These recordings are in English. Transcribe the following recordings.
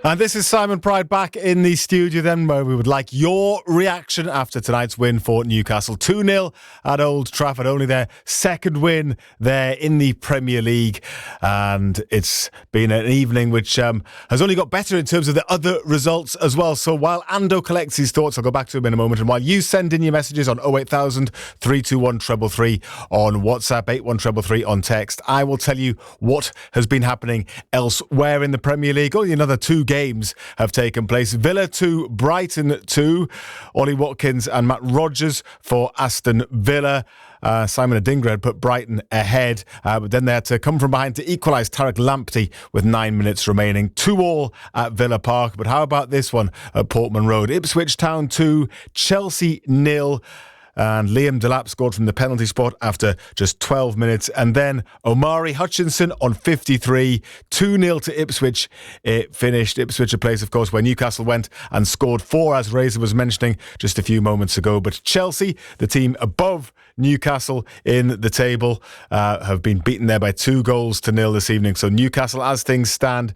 And this is Simon Pride back in the studio then, where we would like your reaction after tonight's win for Newcastle. 2-0 at Old Trafford, only their second win there in the Premier League. And it's been an evening which has only got better in terms of the other results as well. So while Ando collects his thoughts, I'll go back to him in a moment. And while you send in your messages on 08000 321 333 on WhatsApp, 81333 on text, I will tell you what has been happening elsewhere in the Premier League. Only another two games have taken place. Villa 2, Brighton 2. Ollie Watkins and Matt Rodgers for Aston Villa. Simon Adingra had put Brighton ahead, but then they had to come from behind to equalise. Tariq Lamptey with 9 minutes remaining. 2-2 at Villa Park. But how about this one at Portman Road? Ipswich Town 2, Chelsea 0. And Liam Delap scored from the penalty spot after just 12 minutes. And then Omari Hutchinson on 53. 2-0 to Ipswich. It finished. Ipswich, a place, of course, where Newcastle went and scored 4, as Razor was mentioning just a few moments ago. But Chelsea, the team above Newcastle in the table, have been beaten there by 2-0 this evening. So Newcastle, as things stand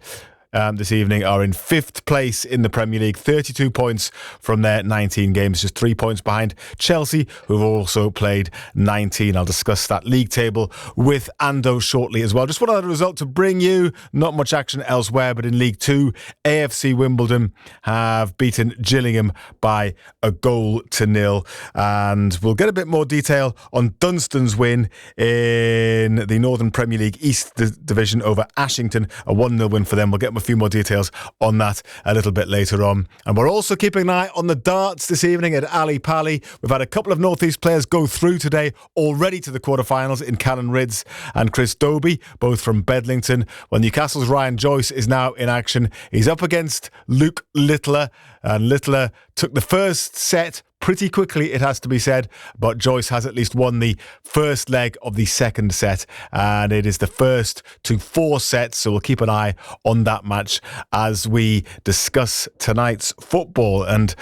this evening, are in 5th place in the Premier League, 32 points from their 19 games, just 3 points behind Chelsea, who've also played 19. I'll discuss that league table with Ando shortly as well. Just one other result to bring you. Not much action elsewhere, but in League 2, AFC Wimbledon have beaten Gillingham by 1-0. And we'll get a bit more detail on Dunstan's win in the Northern Premier League East Division over Ashington, a 1-0 win for them. We'll get a few more details on that a little bit later on. And we're also keeping an eye on the darts this evening at Ali Pali. We've had a couple of North East players go through today already to the quarterfinals in Callan Ridds and Chris Dobie, both from Bedlington. Well, Newcastle's Ryan Joyce is now in action. He's up against Luke Littler, and Littler took the first set pretty quickly, it has to be said, but Joyce has at least won the first leg of the second set, and it is the first to 4 sets, so we'll keep an eye on that match as we discuss tonight's football. And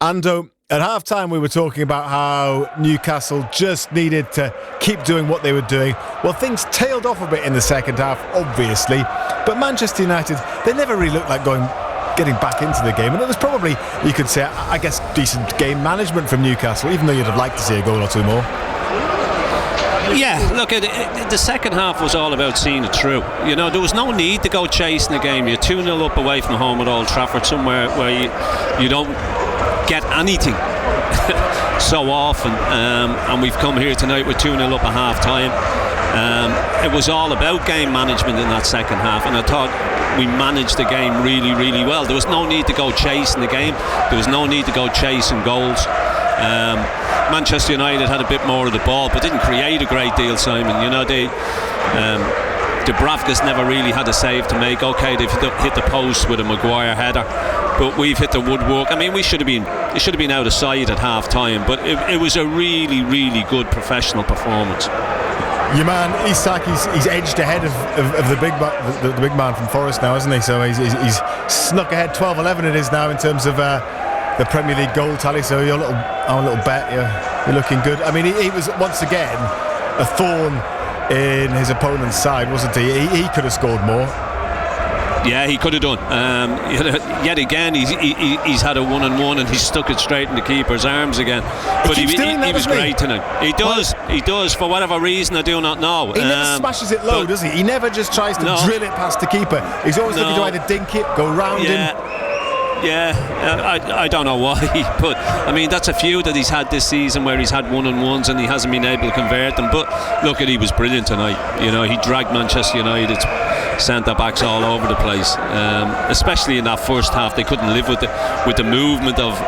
Ando, at half-time we were talking about how Newcastle just needed to keep doing what they were doing. Well, things tailed off a bit in the second half, obviously, but Manchester United, they never really looked like getting back into the game, and it was probably, you could say, I guess, decent game management from Newcastle, even though you'd have liked to see a goal or two more. Yeah, look, the second half was all about seeing it through. You know, there was no need to go chasing the game. You're 2-0 up away from home at Old Trafford, somewhere where you don't get anything so often, and we've come here tonight with 2-0 up at half time. It was all about game management in that second half, and I thought we managed the game really, really well. There was no need to go chasing the game. There was no need to go chasing goals. Manchester United had a bit more of the ball, but didn't create a great deal, Simon. You know, Dubravka's never really had a save to make. Okay, they've hit the post with a Maguire header, but we've hit the woodwork. I mean, it should have been out of sight at half time, but it was a really, really good professional performance. Your man Isak, he's edged ahead of the big man from Forest now, hasn't he? So he's snuck ahead. 12-11 it is now in terms of the Premier League goal tally. So our little bet, you're looking good. I mean, he was once again a thorn in his opponent's side, wasn't he? He could have scored more. Yeah, he could have done. Yet again, he's had a 1-on-1 and he's stuck it straight in the keeper's arms again. But he was great tonight. He does, for whatever reason, I do not know. He never smashes it low, does he? He never just tries to drill it past the keeper. He's always looking to either dink it, go round him. Yeah, I don't know why, but I mean, that's a few that he's had this season where he's had 1-on-1s and he hasn't been able to convert them. But look, he was brilliant tonight. You know, he dragged Manchester United's centre backs all over the place, especially in that first half. They couldn't live with the movement of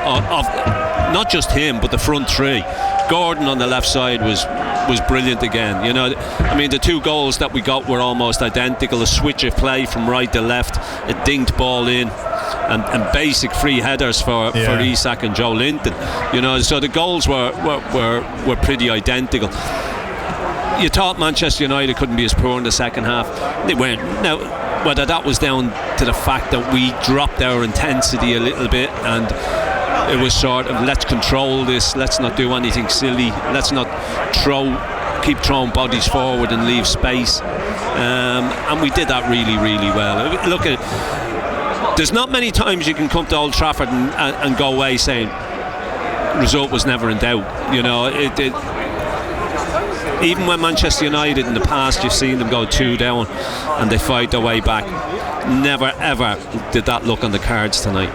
not just him, but the front three. Gordon on the left side was brilliant again. You know, I mean, the 2 goals that we got were almost identical. A switch of play from right to left, a dinked ball in, and basic free headers for Isak and Joe Linton. You know, so the goals were pretty identical. You thought Manchester United couldn't be as poor in the second half. They weren't. Now, whether that was down to the fact that we dropped our intensity a little bit, and it was sort of, let's control this, let's not do anything silly, let's not keep throwing bodies forward and leave space, and we did that really, really well. Look at there's not many times you can come to Old Trafford and go away saying result was never in doubt. You know, even when Manchester United in the past, you've seen them go 2 down and they fight their way back. Never ever did that look on the cards tonight.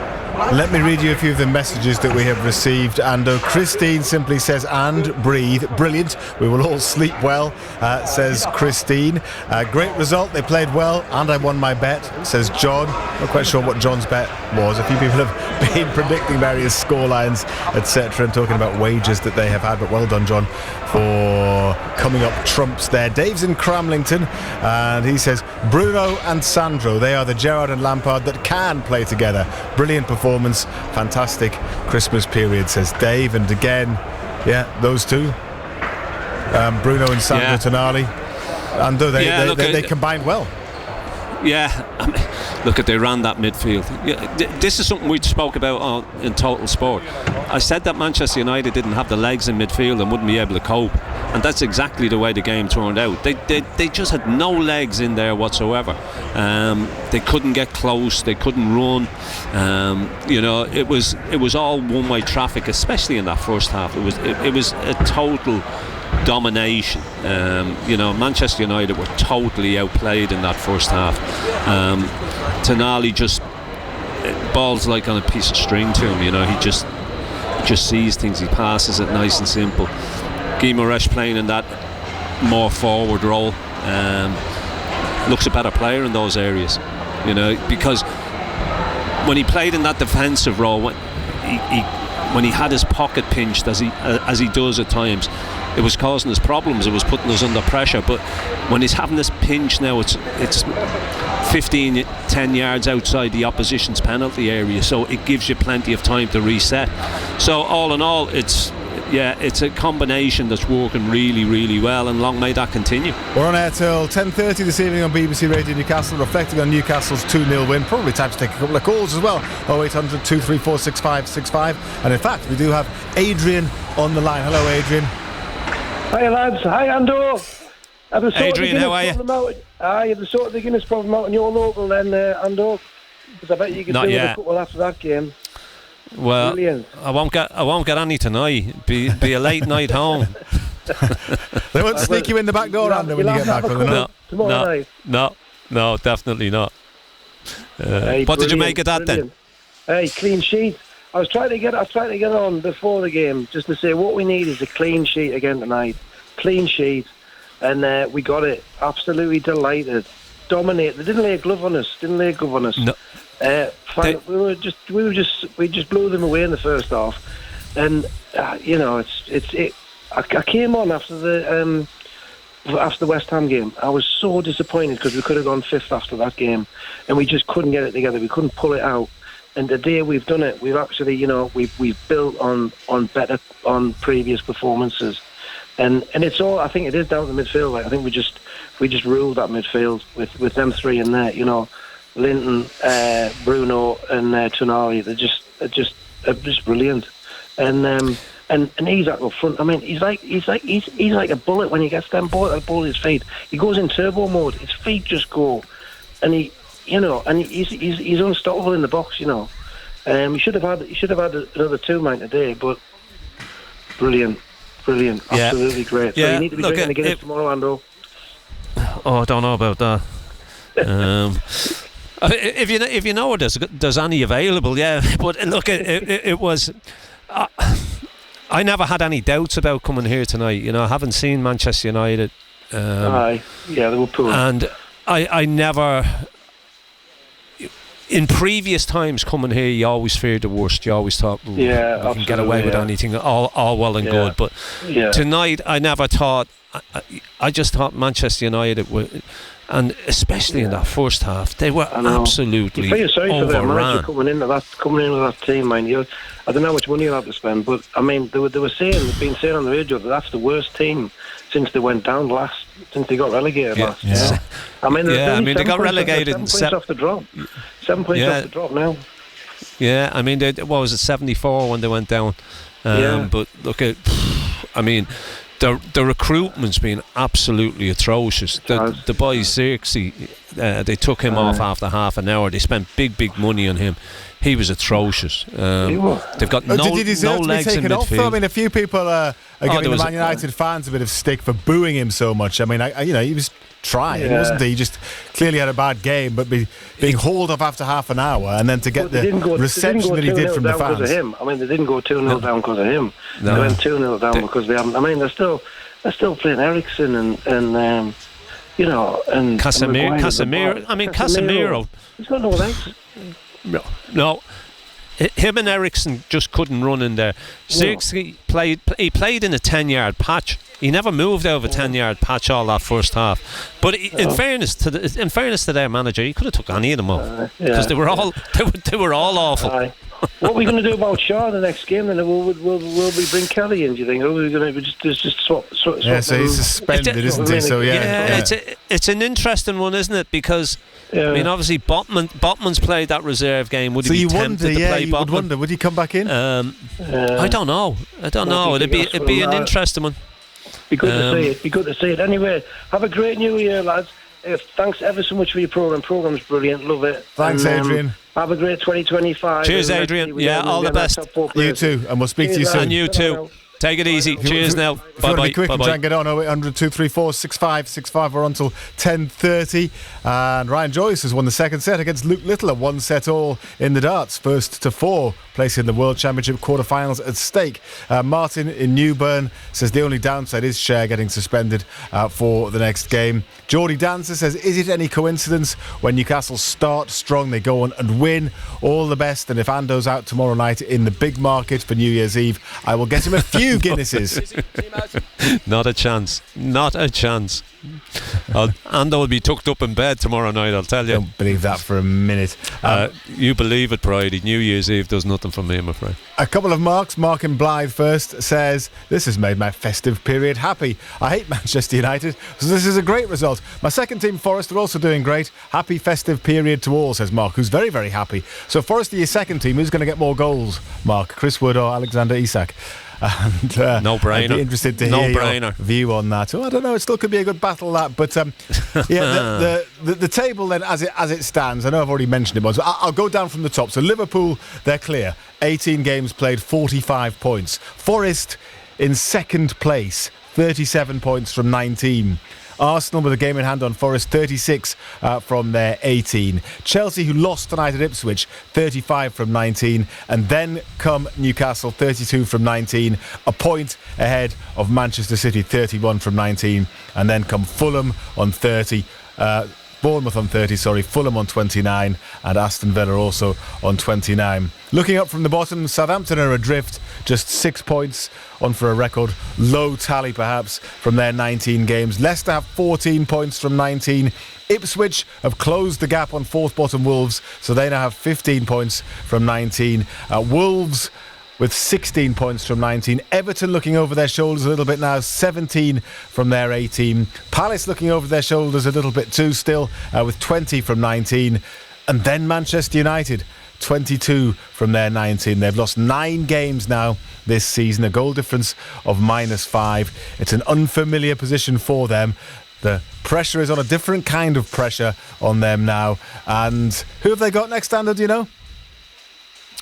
Let me read you a few of the messages that we have received. And Christine simply says, and breathe. Brilliant. We will all sleep well, says Christine. Great result. They played well and I won my bet, says John. Not quite sure what John's bet was. A few people have been predicting various scorelines, etc., and talking about wages that they have had. But well done, John, for coming up trumps there. Dave's in Cramlington and he says, Bruno and Sandro, they are the Gerrard and Lampard that can play together. Brilliant performance. Fantastic Christmas period, says Dave. And again, yeah, those two, Bruno and Sandro Tonali, and they combined well. Yeah, I mean, look, they ran that midfield. This is something we spoke about in Total Sport. I said that Manchester United didn't have the legs in midfield and wouldn't be able to cope, and that's exactly the way the game turned out. They just had no legs in there whatsoever. They couldn't get close. They couldn't run. You know, it was all one-way traffic, especially in that first half. It was a total domination. You know, Manchester United were totally outplayed in that first half. Tonali just balls like on a piece of string to him. You know, he just sees things. He passes it nice and simple. Guimaraes playing in that more forward role, looks a better player in those areas. You know, because when he played in that defensive role, when he had his pocket pinched as he does at times, it was causing us problems. It was putting us under pressure. But when he's having this pinch now, it's 10 yards outside the opposition's penalty area, so it gives you plenty of time to reset. So all in all, it's a combination that's working really, really well, and long may that continue. We're on air till 10:30 this evening on BBC Radio Newcastle, reflecting on Newcastle's 2-0 win. Probably time to take a couple of calls as well. 0800 234 6565. And in fact, we do have Adrian on the line. Hello, Adrian. Hi lads, hi Andor. Adrian, how are you? You've the sort of the Guinness problem out in your local then, Andor, because I bet you could do a couple after that game. Well, brilliant. I won't get any tonight. Be a late night home. They won't sneak you in the back door, Andor, when you get back from the tomorrow night. No, definitely not. What did you make of that then? Hey, clean sheet. I was trying to get on before the game just to say what we need is a clean sheet again tonight. Clean sheet, and we got it. Absolutely delighted. Dominate. They didn't lay a glove on us. No. We just blew them away in the first half, and you know I came on after the West Ham game. I was so disappointed because we could have gone fifth after that game, and we just couldn't get it together. We couldn't pull it out. And today we've done it. We've actually, you know, we've built on previous performances, and it's all. I think it is down to the midfield. Like, I think we just ruled that midfield with them three in there. You know, Linton, Bruno, and Tonali. They're just brilliant. And he's up front. I mean, he's like a bullet when he gets them ball at his feet. He goes in turbo mode. His feet just go, and he's unstoppable in the box. You know, he should have had another 2 man today, but brilliant, absolutely great. So you need to be drinking again tomorrow, Andrew. Oh, I don't know about that. If you know there's any available, yeah. But look, it was. I never had any doubts about coming here tonight. You know, I haven't seen Manchester United. Aye, yeah, they were poor. And I never. In previous times coming here, you always feared the worst. You always thought, you can get away with anything, all well and good. But tonight, I never thought. I just thought Manchester United were, and especially in that first half, they were absolutely you feel sorry for their manager coming into that team, man. I don't know how much money you'll have to spend, but I mean, they've been saying on the radio that that's the worst team since they went down last, since they got relegated last. Yeah. You know? I mean, they got relegated. 7 points off the drop. 7 points off the drop now. Yeah, I mean, what was it, 74 when they went down? But look at, I mean, the recruitment's been absolutely atrocious. The boys, Xerxes, they took him off after half an hour. They spent big money on him. He was atrocious. They've got no Did he deserve legs to be in taken off, though? I midfield. mean, a few people are giving the was Man United fans a bit of stick for booing him so much. I mean, he was trying, wasn't he? He just clearly had a bad game, but being hauled off after half an hour and then to get the reception that he did from the fans. Because of him. I mean, they didn't go 2-0 down because of him. No. They went 2-0 down because they haven't. I mean, they're still playing Eriksen and and Casemiro. I mean, Casemiro. He's got no legs. No. Him and Eriksen just couldn't run in there. Xerxes played in a 10-yard patch. He never moved over a 10-yard patch all that first half. But in fairness to their manager, he could have took any of them off because they were all awful. What are we going to do about Shaw the next game? Then will we bring Kelly in? Do you think? Or are we going to just swap? Yeah, so he's suspended, isn't he? So it's an interesting one, isn't it? Because I mean, obviously Botman's played that reserve game. Would he be tempted to play Botman? Would wonder. Would he come back in? I don't know. It'd be an interesting one. Be good to see it. Anyway, have a great New Year, lads. Thanks ever so much for your programme. Programme's brilliant. Love it. Thanks, Adrian. Have a great 2025. Cheers, Adrian. Yeah, all the best. You too, and we'll speak to you soon. And you too. Take it easy. Cheers now. Bye-bye. Be quick and try and get on 0800 234 6565. We're on till 10:30. And Ryan Joyce has won the second set against Luke Little, a one set all in the darts, first to four, placing the World Championship quarterfinals at stake. Martin in Newburn says the only downside is Cher getting suspended for the next game. Geordie Dancer says, is it any coincidence when Newcastle start strong they go on and win? All the best, and if Ando's out tomorrow night in the big market for New Year's Eve, I will get him a few Guinnesses. Not a chance. Ando will be tucked up in bed tomorrow night, I'll tell you. Don't believe that for a minute. You believe it, Bridie. New Year's Eve does nothing for me, I'm afraid. A couple of marks. Mark in Blythe first says, this has made my festive period happy. I hate Manchester United, so this is a great result. My second team, Forest, are also doing great. Happy festive period to all, says Mark, who's very, very happy. So Forest are your second team. Who's going to get more goals, Mark? Chris Wood or Alexander Isak? And, no brainer. I'd be interested to hear your view on that. Oh, I don't know. It still could be a good battle, that. But the table then, as it stands, I know I've already mentioned it once, but I'll go down from the top. So Liverpool, they're clear. 18 games played, 45 points. Forest in second place, 37 points from 19. Arsenal with a game in hand on Forest, 36 from their 18. Chelsea, who lost tonight at Ipswich, 35 from 19. And then come Newcastle, 32 from 19. A point ahead of Manchester City, 31 from 19. And then come Fulham on 30. Bournemouth on 30, Fulham on 29, and Aston Villa also on 29. Looking up from the bottom, Southampton are adrift, just 6 points on for a record low tally perhaps from their 19 games. Leicester have 14 points from 19. Ipswich have closed the gap on fourth bottom Wolves, so they now have 15 points from 19. Wolves with 16 points from 19. Everton looking over their shoulders a little bit now, 17 from their 18. Palace looking over their shoulders a little bit too still, with 20 from 19. And then Manchester United, 22 from their 19. They've lost 9 games now this season, a goal difference of -5. It's an unfamiliar position for them. The pressure is on, a different kind of pressure on them now. And who have they got next, Ando, do you know?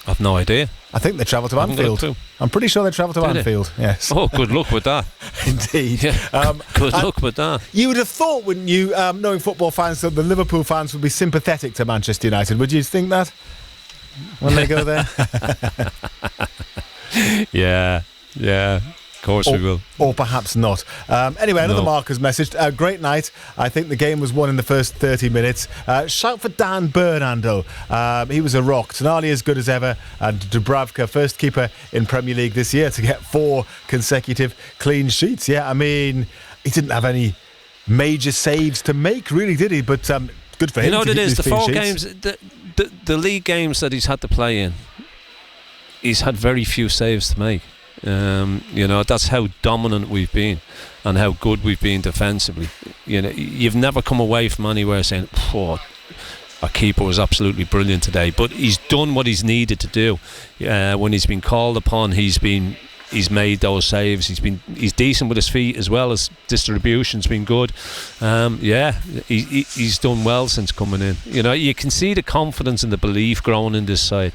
I've no idea. I think they travel to Anfield. I'm pretty sure they travel to Anfield. Yes. Oh, good luck with that. Indeed. Yeah. Good luck with that. You would have thought, wouldn't you, knowing football fans, that the Liverpool fans would be sympathetic to Manchester United. Would you think that when they go there? Yeah. Of course we will. Or perhaps not. Anyway, another Marcus message. Great night. I think the game was won in the first 30 minutes. Shout for Dan Bernardo. He was a rock. Tonali as good as ever. And Dubravka, first keeper in Premier League this year to get 4 consecutive clean sheets. Yeah, I mean, he didn't have any major saves to make, really, did he? But good for him. You know what it is? The 4 sheets. games, the league games that he's had to play in, he's had very few saves to make. That's how dominant we've been and how good we've been defensively. You've never come away from anywhere saying, our keeper was absolutely brilliant today, but he's done what he's needed to do. When he's been called upon, he's been he's made those saves. He's decent with his feet as well. As distribution's been good. He's done well since coming in. You know, you can see the confidence and the belief growing in this side,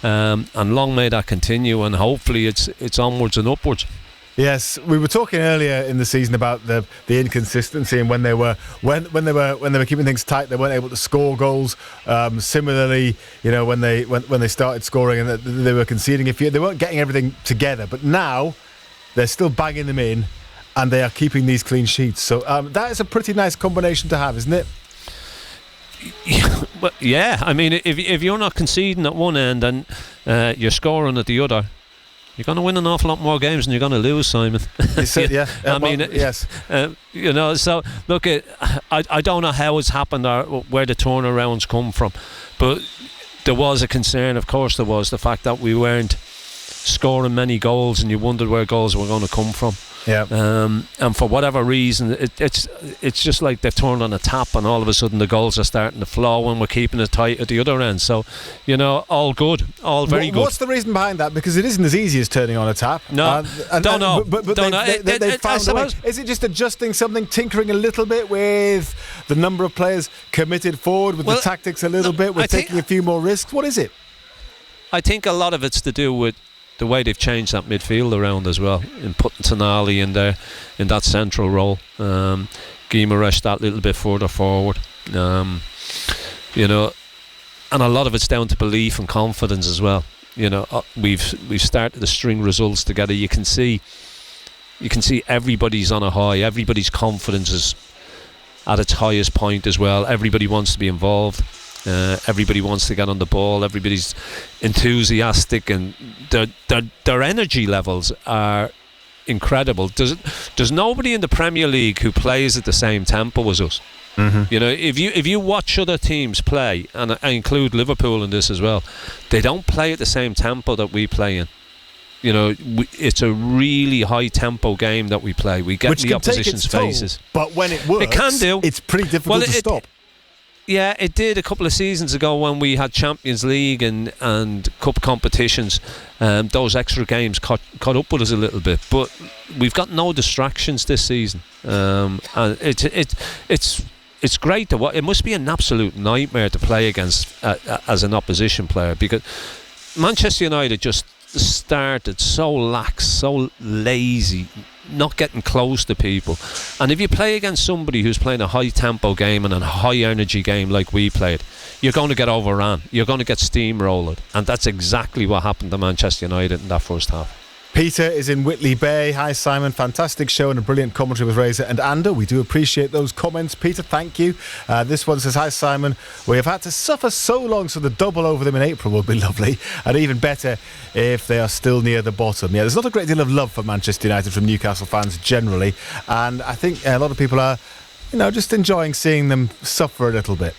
and long may that continue. And hopefully it's onwards and upwards. Yes, we were talking earlier in the season about the inconsistency, and when they were keeping things tight, they weren't able to score goals. Similarly, you know, when they started scoring and they were conceding a few, they weren't getting everything together. But now they're still banging them in, and they are keeping these clean sheets. So that is a pretty nice combination to have, isn't it? Yeah, I mean, if you're not conceding at one end and you're scoring at the other, you're going to win an awful lot more games than you're going to lose, Simon. Yes. You know, so look, I don't know how it's happened or where the turnarounds come from, but there was a concern, of course there was, the fact that we weren't scoring many goals, and you wondered where goals were going to come from. Yeah. And for whatever reason, it's just like they've turned on a tap, and all of a sudden the goals are starting to flow, and we're keeping it tight at the other end. So, you know, all good, all very good. What's the reason behind that? Because it isn't as easy as turning on a tap. No, don't know. But they've found a way. Is it just adjusting something, tinkering a little bit with the number of players committed forward, with the tactics a little bit, with taking a few more risks? What is it? I think a lot of it's to do with the way they've changed that midfield around as well, in putting Tonali in there in that central role, Guimaraes that little bit further forward, you know, and a lot of it's down to belief and confidence as well. You know, we've started to string results together. You can see everybody's on a high. Everybody's confidence is at its highest point as well. Everybody wants to be involved. Everybody wants to get on the ball. Everybody's enthusiastic, and their energy levels are incredible. There's nobody in the Premier League who plays at the same tempo as us. Mm-hmm. You know, if you watch other teams play, and I include Liverpool in this as well, they don't play at the same tempo that we play in. You know, it's a really high tempo game that we play. We get in the opposition's faces, but when it works, it can do. It's pretty difficult to stop. Yeah, it did a couple of seasons ago when we had Champions League and cup competitions. Those extra games caught up with us a little bit, but we've got no distractions this season, and it's great to watch. It must be an absolute nightmare to play against as an opposition player, because Manchester United just started so lax, so lazy, not getting close to people. And if you play against somebody who's playing a high tempo game and a high energy game like we played, you're going to get overrun, you're going to get steamrolled, and that's exactly what happened to Manchester United in that first half. Peter is in Whitley Bay. Hi Simon, fantastic show and a brilliant commentary with Razor and Ander. We do appreciate those comments, Peter, thank you. This one says, hi Simon, we have had to suffer so long, so the double over them in April will be lovely, and even better if they are still near the bottom. Yeah, there's not a great deal of love for Manchester United from Newcastle fans generally, and I think a lot of people are, you know, just enjoying seeing them suffer a little bit.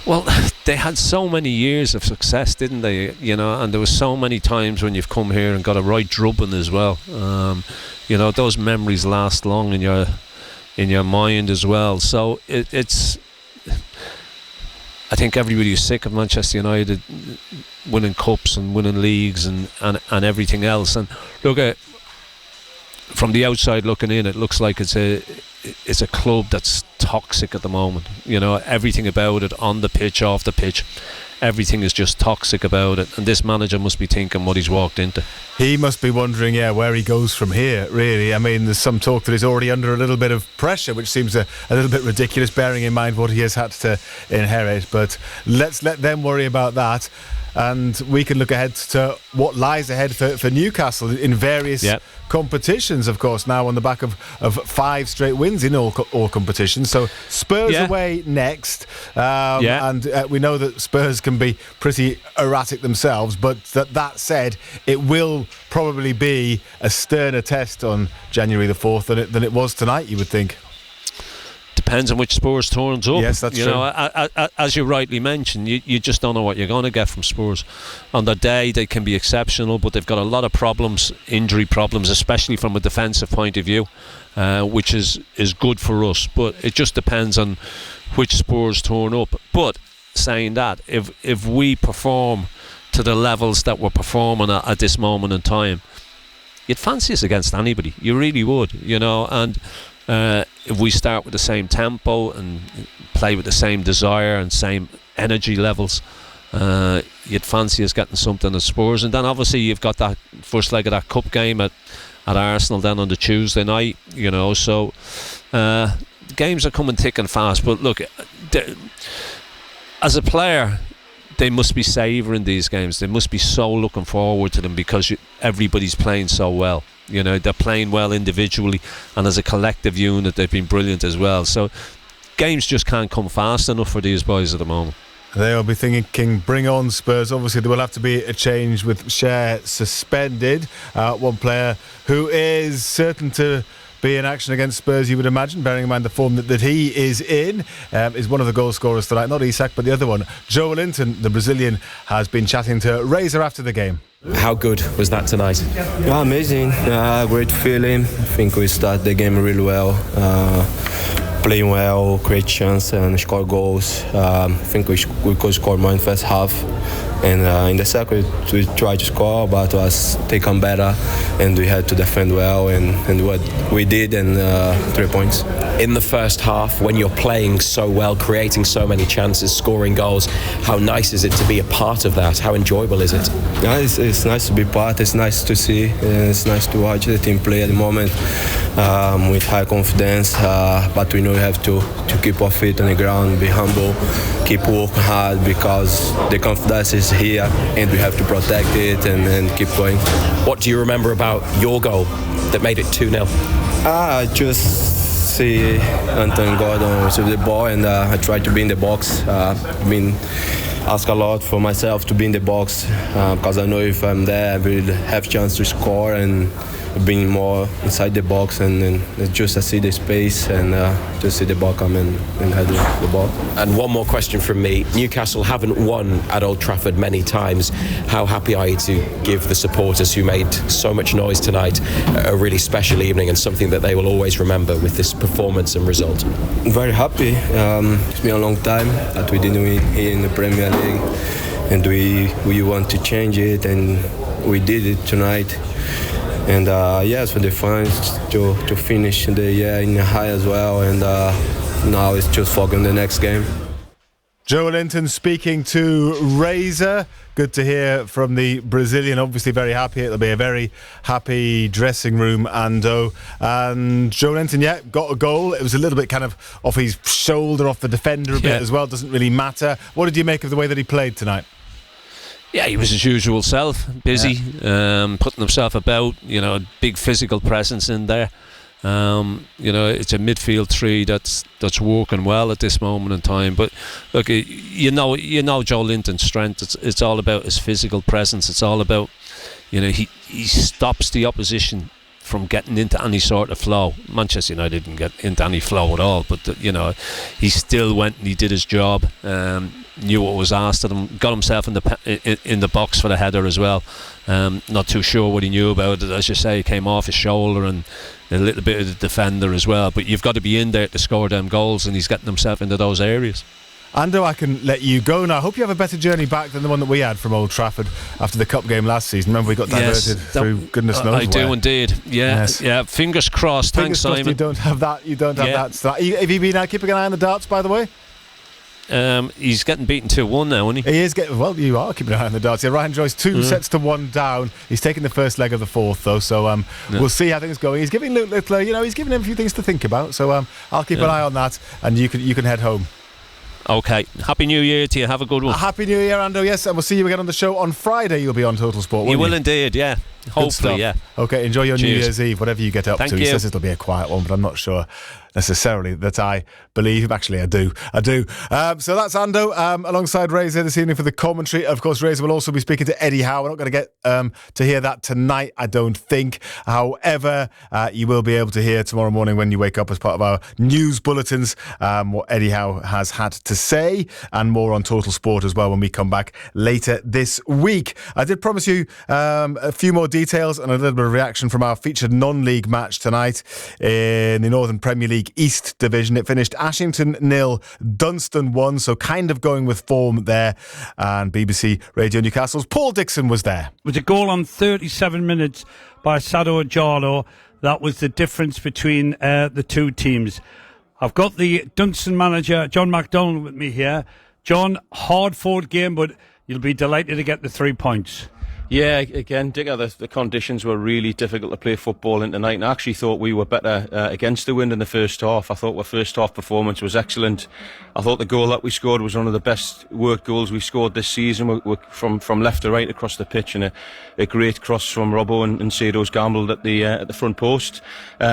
Well, they had so many years of success, didn't they? You know, and there was so many times when you've come here and got a right drubbing as well. You know, those memories last long in your mind as well. So it's. I think everybody's sick of Manchester United winning cups and winning leagues and everything else. And look at, from the outside looking in, it looks like it's a club that's toxic at the moment. You know, everything about it, on the pitch, off the pitch, everything is just toxic about it, and this manager must be thinking what he's walked into. He must be wondering, where he goes from here, really. I mean, there's some talk that he's already under a little bit of pressure, which seems a little bit ridiculous, bearing in mind what he has had to inherit. But let's let them worry about that, and we can look ahead to what lies ahead for Newcastle in various competitions, of course, now on the back of 5 straight wins in all competitions. So Spurs away next, and we know that Spurs can be pretty erratic themselves, but that said, it will probably be a sterner test on January the 4th than it was tonight, you would think. Depends on which Spurs turns up. Yes, that's true. You know, as you rightly mentioned, you just don't know what you're going to get from Spurs. On their day, they can be exceptional, but they've got a lot of problems, injury problems, especially from a defensive point of view, which is good for us. But it just depends on which Spurs turn up. But saying that, if we perform to the levels that we're performing at this moment in time, you'd fancy us against anybody. You really would, you know. And if we start with the same tempo and play with the same desire and same energy levels, you'd fancy us getting something at Spurs. And then obviously you've got that first leg of that cup game at Arsenal then on the Tuesday night, you know. So the games are coming thick and fast. But look, as a player, they must be savouring these games. They must be so looking forward to them, because everybody's playing so well. You know, they're playing well individually, and as a collective unit they've been brilliant as well. So games just can't come fast enough for these boys at the moment. They'll be thinking, bring on Spurs. Obviously there will have to be a change with Cher suspended. One player who is certain to be in action against Spurs, you would imagine, bearing in mind the form that he is in, is one of the goal scorers tonight. Not Isak, but the other one. Joe Linton, the Brazilian, has been chatting to Razor after the game. How good was that tonight? Yeah, amazing. Great feeling. I think we started the game really well. Playing well, create chance and score goals. I think we could score more in the first half. And in the second, we tried to score, but it was taken better, and we had to defend well, and what we did, and 3 points. In the first half, when you're playing so well, creating so many chances, scoring goals, how nice is it to be a part of that? How enjoyable is it? Yeah, it's nice to be part. It's nice to see. It's nice to watch the team play at the moment with high confidence. But we know we have to keep our feet on the ground, be humble, keep working hard, because the confidence is here and we have to protect it and keep going. What do you remember about your goal that made it 2-0? I just see Anton Gordon receive the ball, and I try to be in the box. I've been asked a lot for myself to be in the box, because I know if I'm there I will have a chance to score, and being more inside the box, and just to see the space and just see the ball come in and head the ball. And one more question from me. Newcastle haven't won at Old Trafford many times. How happy are you to give the supporters who made so much noise tonight a really special evening and something that they will always remember with this performance and result? Very happy. It's been a long time that we didn't win here in the Premier League, and we want to change it, and we did it tonight. And yes, for the fans to finish the year in a high as well, and now it's just focus on the next game. Joe Linton speaking to Razor. Good to hear from the Brazilian. Obviously very happy. It'll be a very happy dressing room, Ando. And Joe Linton, got a goal. It was a little bit kind of off his shoulder, off the defender a bit as well. Doesn't really matter. What did you make of the way that he played tonight? Yeah, he was his usual self, busy, putting himself about, you know, a big physical presence in there. You know, it's a midfield three that's working well at this moment in time. But look, you know Joe Linton's strength. It's all about his physical presence. It's all about, you know, he stops the opposition from getting into any sort of flow. Manchester United didn't get into any flow at all, but you know, he still went and he did his job. Knew what was asked of him, got himself in the box for the header as well. Not too sure what he knew about it. As you say, he came off his shoulder, and a little bit of the defender as well. But you've got to be in there to score them goals, and he's getting himself into those areas. Ando, I can let you go now. I hope you have a better journey back than the one that we had from Old Trafford after the cup game last season. Remember, we got diverted through goodness knows where. I do indeed. Yeah, yeah. Fingers crossed. Thanks, Simon. You don't have that. You don't have that. So, have you been keeping an eye on the darts, by the way? He's getting beaten 2-1 now, isn't he? He is getting. Well, you are keeping an eye on the darts. Yeah, Ryan Joyce 2 sets to 1 down. He's taking the first leg of the fourth, though. So we'll see how things go. He's giving Luke Littler, he's giving him a few things to think about. So I'll keep an eye on that, and you can head home. Okay. Happy New Year to you. Have a good one. Happy New Year, Ando. Yes, and we'll see you again on the show on Friday. You'll be on Total Sport. You will indeed. Yeah. Hopefully. Yeah. Okay. Enjoy your New Year's Eve, whatever you get up to. Thank you. He says it'll be a quiet one, but I'm not sure necessarily that I believe. Actually, I do. So that's Ando alongside Razor this evening for the commentary. Of course, Razor will also be speaking to Eddie Howe. We're not going to get to hear that tonight, I don't think. However, you will be able to hear tomorrow morning when you wake up as part of our news bulletins what Eddie Howe has had to say, and more on Total Sport as well when we come back later this week. I did promise you a few more details and a little bit of reaction from our featured non-league match tonight in the Northern Premier League League East Division. It finished Ashington 0, Dunstan 1, so kind of going with form there. And BBC Radio Newcastle's Paul Dixon was there. It was a goal on 37 minutes by Sado Jarlo. That was the difference between the two teams. I've got the Dunstan manager, John MacDonald, with me here. John, hard-fought game, but you'll be delighted to get the 3 points. Yeah, again, Dicker, the conditions were really difficult to play football in tonight, and I actually thought we were better against the wind in the first half. I thought our first half performance was excellent. I thought the goal that we scored was one of the best work goals we've scored this season. We're from left to right across the pitch, and a great cross from Robbo and Sado's gambled at the front post.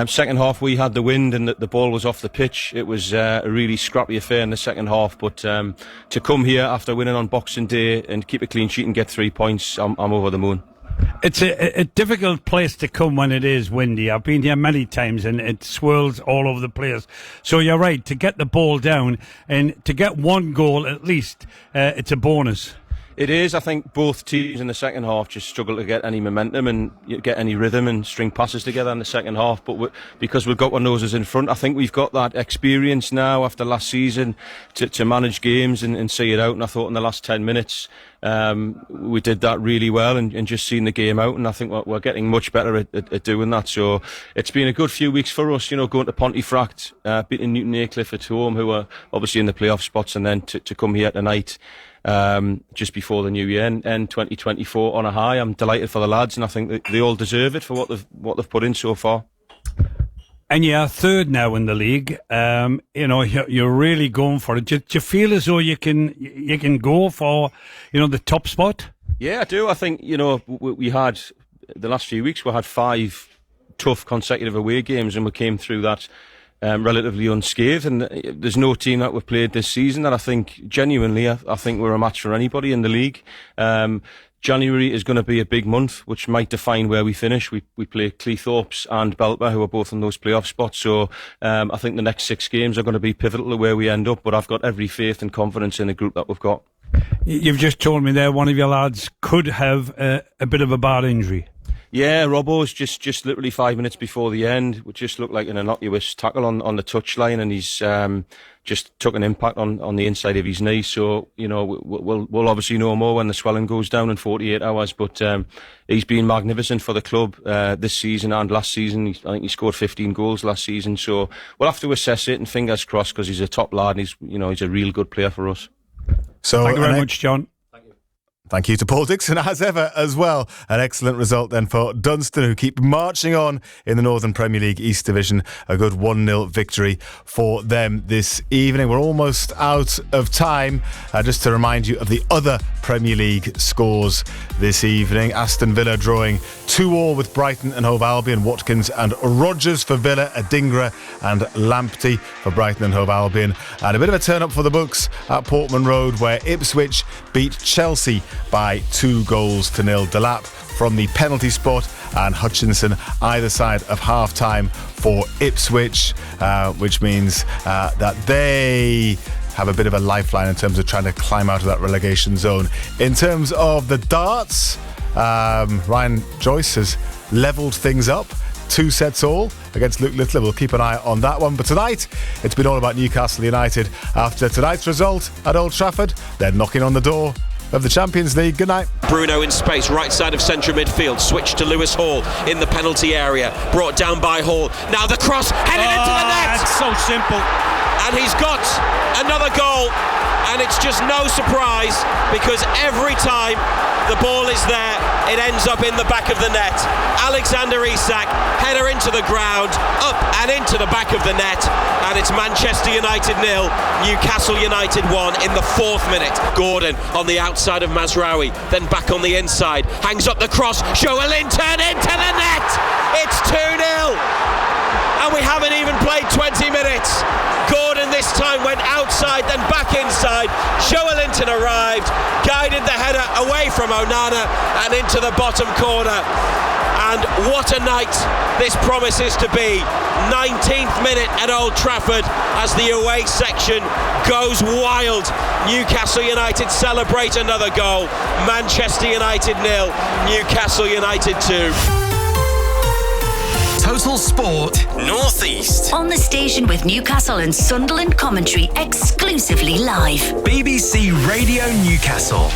Second half we had the wind and the ball was off the pitch. It was a really scrappy affair in the second half, but to come here after winning on Boxing Day and keep a clean sheet and get 3 points, I'm over the moon. It's a difficult place to come when it is windy. I've been here many times and it swirls all over the place. So you're right, to get the ball down and to get one goal at least, it's a bonus. It is. I think both teams in the second half just struggle to get any momentum and get any rhythm and string passes together in the second half. But because we've got our noses in front, I think we've got that experience now after last season to manage games and see it out. And I thought in the last 10 minutes we did that really well and just seeing the game out. And I think we're getting much better at doing that. So it's been a good few weeks for us, going to Pontefract, beating Newton Aycliffe at home, who are obviously in the playoff spots, and then to come here tonight. Just before the new year and 2024 on a high. I'm delighted for the lads, and I think that they all deserve it for what they've put in so far. And you're third now in the league. You're really going for it. Do you feel as though you can go for the top spot? Yeah, I do. I think we had the last few weeks. We had 5 tough consecutive away games, and we came through that relatively unscathed, and there's no team that we've played this season that I think genuinely I think we're a match for anybody in the league. January is going to be a big month, which might define where we finish. We play Cleethorpes and Belper, who are both in those playoff spots, so I think the next 6 games are going to be pivotal to where we end up, but I've got every faith and confidence in the group that we've got. You've just told me there one of your lads could have a bit of a bad injury. Yeah, Robbo's just literally 5 minutes before the end, which just looked like an innocuous tackle on the touchline, and he's just took an impact on the inside of his knee. So we'll obviously know more when the swelling goes down in 48 hours. But he's been magnificent for the club this season and last season. I think he scored 15 goals last season. So we'll have to assess it, and fingers crossed, because he's a top lad and he's a real good player for us. So thank you very much, John. Thank you to Paul Dixon, as ever, as well. An excellent result then for Dunstan, who keep marching on in the Northern Premier League East Division. A good 1-0 victory for them this evening. We're almost out of time. Just to remind you of the other Premier League scores this evening. Aston Villa drawing 2-2 with Brighton and Hove Albion. Watkins and Rodgers for Villa, Adingra and Lamptey for Brighton and Hove Albion. And a bit of a turn up for the books at Portman Road, where Ipswich beat Chelsea by 2-0. Delap from the penalty spot and Hutchinson either side of half-time for Ipswich, which means that they have a bit of a lifeline in terms of trying to climb out of that relegation zone. In terms of the darts, Ryan Joyce has levelled things up. 2 sets all against Luke Littler. We'll keep an eye on that one. But tonight, it's been all about Newcastle United. After tonight's result at Old Trafford, they're knocking on the door of the Champions League. Good night. Bruno in space, right side of central midfield. Switch to Lewis Hall in the penalty area. Brought down by Hall. Now the cross, headed into the net. That's so simple. And he's got another goal. And it's just no surprise, because every time the ball is there, it ends up in the back of the net. Alexander Isak, header into the ground, up and into the back of the net, and it's Manchester United 0, Newcastle United 1 in the 4th minute. Gordon on the outside of Mazraoui, then back on the inside, hangs up the cross, Joelinton into the net. It's 2-0, and we haven't even played 20 minutes. Gordon this time went outside, then back inside. Joelinton arrived, guided the header away from Onana and into the bottom corner. And what a night this promises to be. 19th minute at Old Trafford as the away section goes wild. Newcastle United celebrate another goal. Manchester United 0, Newcastle United 2. Total Local sport, North East. On the station with Newcastle and Sunderland commentary exclusively live. BBC Radio Newcastle.